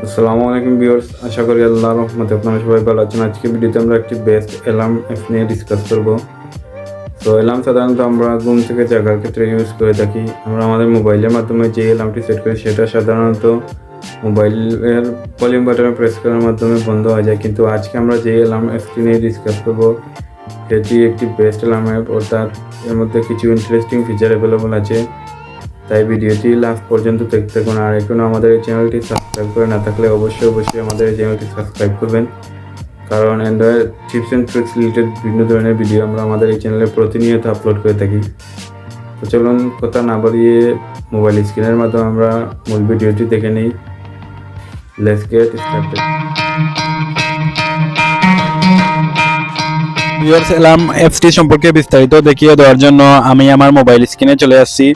আসসালামু আলাইকুম ভিউয়ার্স, আশা করি আল্লাহর রহমতে আপনারা সবাই ভালো আছেন। আজকে ভিডিওতে আমরা একটি বেস্ট অ্যালার্ম অ্যাপ নিয়ে ডিসকাস করব। তো অ্যালার্ম সাধারণত আমরা ঘুম থেকে জাগার ক্ষেত্রে ইউজ করে থাকি। আমরা আমাদের মোবাইলের মাধ্যমে যে অ্যালার্মটি সেট করি সেটা সাধারণত মোবাইলের ভলিউম বাটনে প্রেস করার মাধ্যমে বন্ধ হয়ে যায়, কিন্তু আজকে আমরা যে অ্যালার্ম অ্যাপটি নিয়ে ডিসকাস করব সেটি একটি বেস্ট অ্যালার্ম অ্যাপ, অর্থাৎ এর মধ্যে কিছু ইন্টারেস্টিং ফিচার অ্যাভেলেবল আছে। তাই ভিডিওটি লাস্ট পর্যন্ত দেখতে থাকুন। আর এখনও আমাদের এই চ্যানেলটি সাবস্ক্রাইব করে না থাকলে অবশ্যই আমাদের এই চ্যানেলটি সাবস্ক্রাইব করবেন, কারণ Android tips and tricks related বিভিন্ন ধরনের ভিডিও আমরা আমাদের এই চ্যানেলে প্রতিনিয়ত আপলোড করে থাকি। তো চলুন কথা না বাড়িয়ে মোবাইল স্ক্রিনের মাধ্যমে আমরা মূল ভিডিওটি দেখে নিই। Let's get started. Viewers, alarm অ্যাপসটি সম্পর্কে বিস্তারিত দেখিয়ে দেওয়ার জন্য আমি আমার মোবাইল স্ক্রিনে চলে আসছি।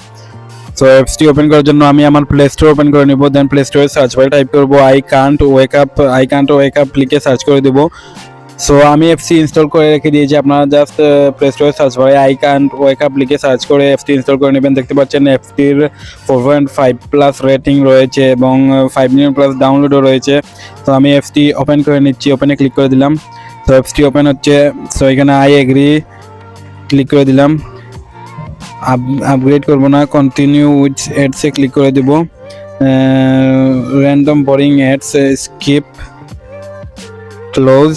সো অ্যাপসটি ওপেন করার জন্য আমি আমার প্লে স্টোর ওপেন করে নিব। দেন প্লে স্টোরে সার্চ বারে টাইপ করব আই কান্ট ওয়েক আপ লিখে সার্চ করে দেব। সো আমি অ্যাপসটি ইনস্টল করে রেখে দিয়েছি। আপনারা জাস্ট প্লে স্টোরে সার্চ বারে আই কান্ট ওয়েক আপ লিখে সার্চ করে অ্যাপসটি ইনস্টল করে নেবেন। দেখতে পাচ্ছেন অ্যাপসটির 4.5 প্লাস রেটিং রয়েছে এবং 5 মিলিয়ন প্লাস ডাউনলোডও রয়েছে। তো আমি অ্যাপসটি ওপেন করে নিচ্ছি। ওপেনে ক্লিক করে দিলাম। তো অ্যাপসটি ওপেন হচ্ছে। সো এখানে আই এগ্রি ক্লিক করে দিলাম। আপগ্রেড করবো না, কন্টিনিউ উইথ অ্যাডসে ক্লিক করে দেব। Random boring ads skip close.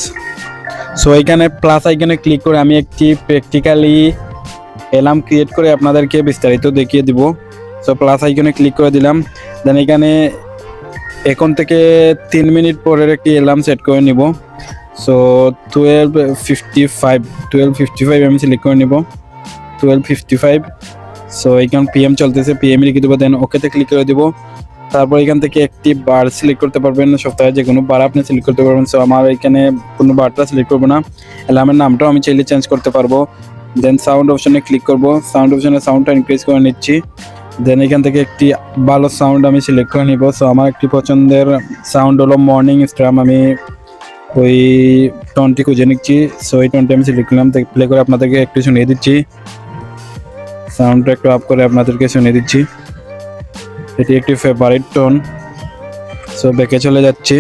So এখানে প্লাস আইকনে ক্লিক করে আমি একটি প্র্যাকটিক্যালি অ্যালার্ম ক্রিয়েট করে আপনাদেরকে বিস্তারিত দেখিয়ে দিব। সো প্লাস আইকনে ক্লিক করে দিলাম। দেন এখানে এখন থেকে 3 মিনিট পরের একটি অ্যালার্ম সেট করে নিব। সো 12:55 আমি সিলেক্ট করে নিব। 12:55। সো এখানে পিএম চলতেছে, পিএম লিখে দেবো। দেন ওকেতে ক্লিক করে দেবো। তারপর এখান থেকে একটি বার সিলেক্ট করতে পারবেন, সপ্তাহে যে কোনো বার আপনি সিলেক্ট করতে পারবেন। সো আমার এখানে কোনো বারটা সিলেক্ট করবো না, অ্যালার্মের নামটাও আমি চাইলে চেঞ্জ করতে পারবো। দেন সাউন্ড অপশনে ক্লিক করব। সাউন্ড অপশনে সাউন্ডটা ইনক্রিজ করে নিচ্ছি। দেন এখান থেকে একটি ভালো সাউন্ড আমি সিলেক্ট করে নিব। সো আমার একটি পছন্দের সাউন্ড হলো মর্নিং স্ট্রাম, আমি ওই টোনটি খুঁজে নিচ্ছি। সো এই টোনটি আমি সিলেক্ট করলাম, প্লে করে আপনাদেরকে একটু শুনিয়ে দিচ্ছি। সাউন্ডটা একটু আপ করে আপনাদেরকে শুনিয়ে দিচ্ছি। এটি একটি ফেভারিট টোন। সো ব্যাকে চলে যাচ্ছি।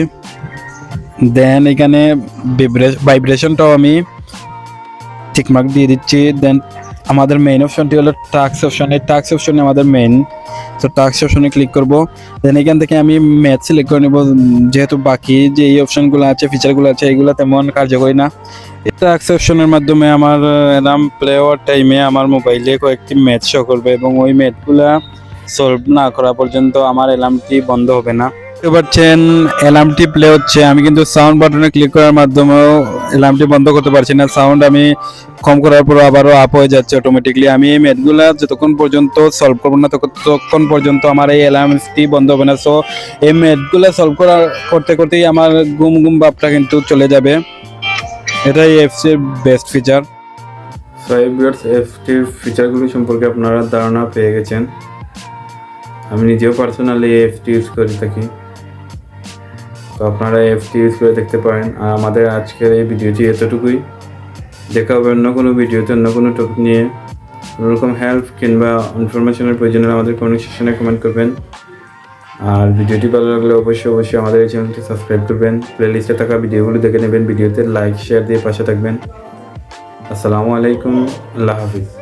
দেন এখানে ভাইব্রেশনটাও আমি টিকমার্ক দিয়ে দিচ্ছি। দেন আমাদের মেইন অপশনটি হলো টাস্ক অপশন। এই টাস্ক অপশনে আমাদের মেইন। তো টাস্ক অপশনে ক্লিক করব। দেন এখান থেকে আমি ম্যাথ সিলেক্ট করে নেব, যেহেতু বাকি যে এই অপশনগুলো আছে, ফিচারগুলো আছে, এগুলো তেমন কার্যকরী না। এই টাস্ক অপশনের মাধ্যমে আমার অ্যালার্ম প্লে হওয়ার টাইমে আমার মোবাইলে কয়েকটি ম্যাথ শো করবে এবং ওই ম্যাথগুলা সলভ না করা পর্যন্ত আমার অ্যালার্মটি বন্ধ হবে না। দেখতে পাচ্ছেন অ্যালার্মটি প্লে হচ্ছে। আমি কিন্তু সাউন্ড বাটনে ক্লিক করার মাধ্যমেও অ্যালার্মটি বন্ধ করতে পারছি না। সাউন্ড আমি কম করার পর আবারও আপ হয়ে যাচ্ছে অটোমেটিকলি। আমি এই ম্যাথগুলা যতক্ষণ পর্যন্ত সলভ করবো না ততক্ষণ পর্যন্ত আমার এই অ্যালার্মটি বন্ধ হবে না। সো এই ম্যাথগুলা সলভ করতে করতেই আমার ঘুম ভাবটা কিন্তু চলে যাবে। এটাই অ্যাপসের বেস্ট ফিচার। সো এই ভিউয়ার্স, অ্যাপটির ফিচারগুলি সম্পর্কে আপনারা ধারণা পেয়ে গেছেন। আমি নিজেও পার্সোনালি এই অ্যাপটি ইউজ করে থাকি, তো আপনারা এই অ্যাপটি ইউজ করে দেখতে পারেন। আর আমাদের আজকের এই ভিডিওটি এতটুকুই। দেখা হবে অন্য কোনো ভিডিওতে অন্য কোনো টপিক নিয়ে। কোনোরকম হেল্প কিংবা ইনফরমেশনের প্রয়োজন হলে আমাদের কমেন্ট সেকশনে কমেন্ট করবেন। আর ভিডিওটি ভালো লাগলে অবশ্যই আমাদের এই চ্যানেলটি সাবস্ক্রাইব করবেন। প্লেলিস্টে থাকা ভিডিওগুলো দেখে নেবেন, ভিডিওতে লাইক শেয়ার দিয়ে পাশে থাকবেন। আসসালামু আলাইকুম, আল্লাহ হাফিজ।